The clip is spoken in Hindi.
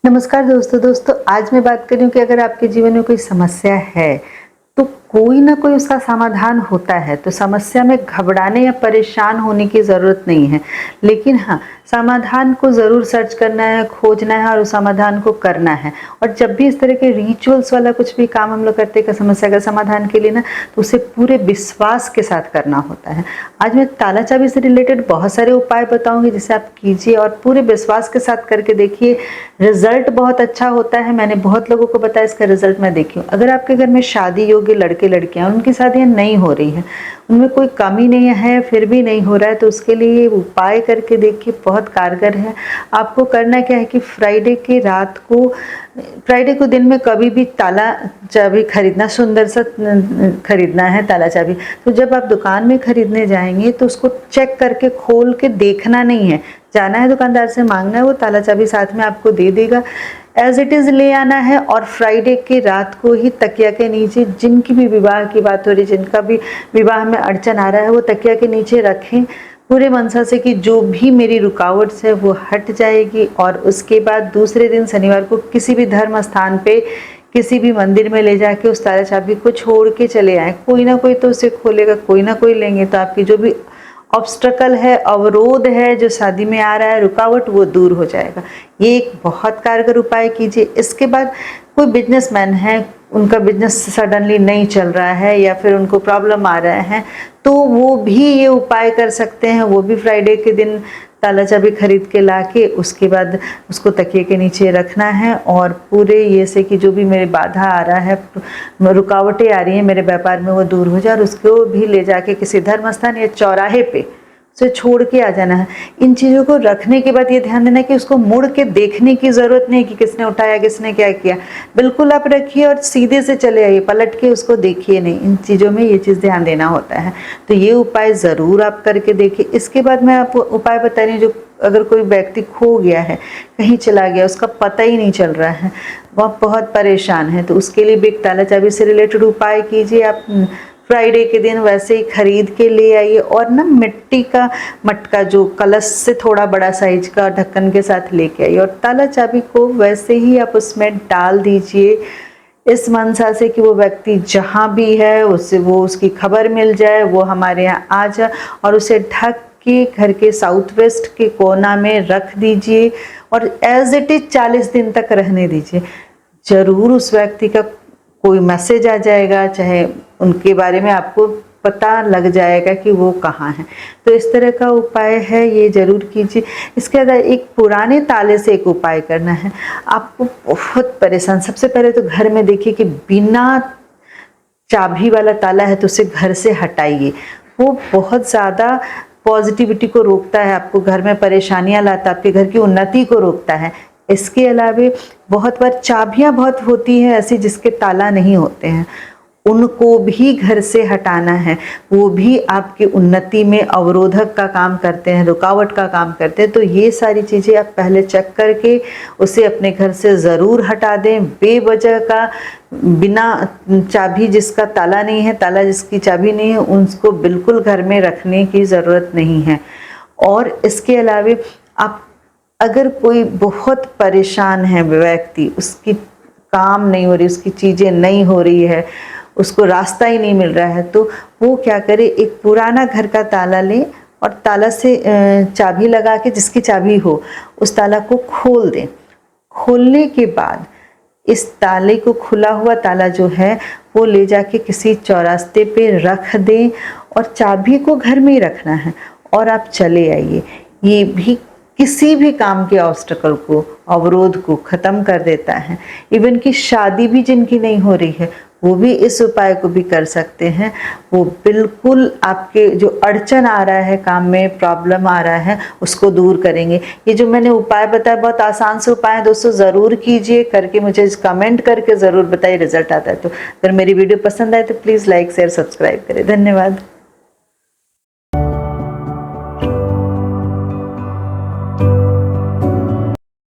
नमस्कार दोस्तों आज मैं बात कर रही हूँ कि अगर आपके जीवन में कोई समस्या है तो कोई ना कोई उसका समाधान होता है। तो समस्या में घबराने या परेशान होने की ज़रूरत नहीं है, लेकिन हाँ, समाधान को ज़रूर सर्च करना है, खोजना है और उस समाधान को करना है। और जब भी इस तरह के रिचुअल्स वाला कुछ भी काम हम लोग करते हैं समस्या का समाधान के लिए ना, तो उसे पूरे विश्वास के साथ करना होता है। आज मैं ताला चाबी से रिलेटेड बहुत सारे उपाय बताऊंगी जिसे आप कीजिए और पूरे विश्वास के साथ करके देखिए, रिजल्ट बहुत अच्छा होता है। मैंने बहुत लोगों को बताया, इसका रिजल्ट मैं देखी हूँ। अगर आपके घर में शादी योग्य लड़के लड़कियां उनकी शादियां नहीं हो रही हैं, उनमें कोई कमी नहीं है फिर भी नहीं हो रहा है, तो उसके लिए ये उपाय करके देखिए, बहुत कारगर है। आपको करना क्या है कि फ्राइडे को दिन में कभी भी ताला चाबी खरीदना, सुंदर सा खरीदना है ताला चाबी। तो जब आप दुकान में खरीदने जाएंगे तो उसको चेक करके खोल के देखना नहीं है, जाना है दुकानदार से मांगना है, वो ताला चाबी साथ में आपको दे देगा, एज इट इज़ ले आना है। और फ्राइडे की रात को ही तकिया के नीचे, जिनकी भी विवाह की बात हो रही, जिनका भी विवाह में अड़चन आ रहा है, वो तकिया के नीचे रखें पूरे मनसा से कि जो भी मेरी रुकावट है वो हट जाएगी। और उसके बाद दूसरे दिन शनिवार को किसी भी धर्म स्थान पे, किसी भी मंदिर में ले जाके उस ताला चाबी को छोड़ के चले आए। कोई ना कोई तो उसे खोलेगा, कोई ना कोई लेंगे, तो आपकी जो भी ऑब्स्टकल है, अवरोध है जो शादी में आ रहा है, रुकावट, वो दूर हो जाएगा। ये एक बहुत कारगर उपाय कीजिए। इसके बाद कोई बिजनेसमैन है, उनका बिजनेस सडनली नहीं चल रहा है या फिर उनको प्रॉब्लम आ रहा है, तो वो भी ये उपाय कर सकते हैं। वो भी फ्राइडे के दिन ताला चाबी खरीद के ला के उसके बाद उसको तकिए के नीचे रखना है। और पूरे ये से कि जो भी मेरे बाधा आ रहा है, रुकावटें आ रही हैं मेरे व्यापार में, वो दूर हो जाए। और उसको भी ले जाके किसी धर्म स्थान या चौराहे पे उसे छोड़ के आ जाना है। इन चीज़ों को रखने के बाद ये ध्यान देना कि उसको मुड़ के देखने की ज़रूरत नहीं कि किसने उठाया, किसने क्या किया। बिल्कुल आप रखिए और सीधे से चले आइए, पलट के उसको देखिए नहीं। इन चीज़ों में ये चीज़ ध्यान देना होता है। तो ये उपाय ज़रूर आप करके देखिए। इसके बाद मैं आपको उपाय बता रही हूँ, जो अगर कोई व्यक्ति खो गया है, कहीं चला गया, उसका पता ही नहीं चल रहा है, वह बहुत परेशान है, तो उसके लिए भी एक ताला चाबी से रिलेटेड उपाय कीजिए। आप फ्राइडे के दिन वैसे ही खरीद के ले आइए और ना मिट्टी का मटका, जो कलश से थोड़ा बड़ा साइज का, ढक्कन के साथ लेके आइए। और ताला चाबी को वैसे ही आप उसमें डाल दीजिए, इस मनसा से कि वो व्यक्ति जहाँ भी है उससे वो उसकी खबर मिल जाए, वो हमारे यहाँ आ जाए। और उसे ढक के घर के साउथ वेस्ट के कोना में रख दीजिए और एज इट इज 40 दिन तक रहने दीजिए। जरूर उस व्यक्ति का कोई मैसेज आ जाएगा, चाहे उनके बारे में आपको पता लग जाएगा कि वो कहाँ है। तो इस तरह का उपाय है, ये जरूर कीजिए। इसके बाद एक पुराने ताले से एक उपाय करना है। आपको बहुत परेशान, सबसे पहले तो घर में देखिए कि बिना चाबी वाला ताला है तो उसे घर से हटाइए। वो बहुत ज़्यादा पॉजिटिविटी को रोकता है, आपको घर में परेशानियां लाता है, आपके घर की उन्नति को रोकता है। इसके अलावा बहुत बार चाबियां बहुत होती हैं ऐसी जिसके ताला नहीं होते हैं, उनको भी घर से हटाना है। वो भी आपकी उन्नति में अवरोधक का काम करते हैं, रुकावट का काम करते हैं। तो ये सारी चीज़ें आप पहले चेक करके उसे अपने घर से ज़रूर हटा दें। बेवजह का, बिना चाबी जिसका ताला नहीं है, ताला जिसकी चाबी नहीं है, उसको बिल्कुल घर में रखने की ज़रूरत नहीं है। और इसके अलावा आप, अगर कोई बहुत परेशान है व्यक्ति, उसकी काम नहीं हो रही, उसकी चीज़ें नहीं हो रही है, उसको रास्ता ही नहीं मिल रहा है, तो वो क्या करे, एक पुराना घर का ताला ले और ताला से चाबी लगा के, जिसकी चाबी हो उस ताला को खोल दें। खोलने के बाद इस ताले को, खुला हुआ ताला जो है, वो ले जाके किसी चौरास्ते पे रख दें और चाबी को घर में ही रखना है और आप चले आइए। ये भी किसी भी काम के ऑब्स्टकल को, अवरोध को ख़त्म कर देता है। इवन कि शादी भी जिनकी नहीं हो रही है, वो भी इस उपाय को भी कर सकते हैं। वो बिल्कुल आपके जो अड़चन आ रहा है, काम में प्रॉब्लम आ रहा है, उसको दूर करेंगे। ये जो मैंने उपाय बताया, बहुत आसान से उपाय है दोस्तों, ज़रूर कीजिए। करके मुझे कमेंट करके ज़रूर बताइए रिजल्ट आता है तो। अगर मेरी वीडियो पसंद आए तो प्लीज़ लाइक, शेयर, सब्सक्राइब करें। धन्यवाद।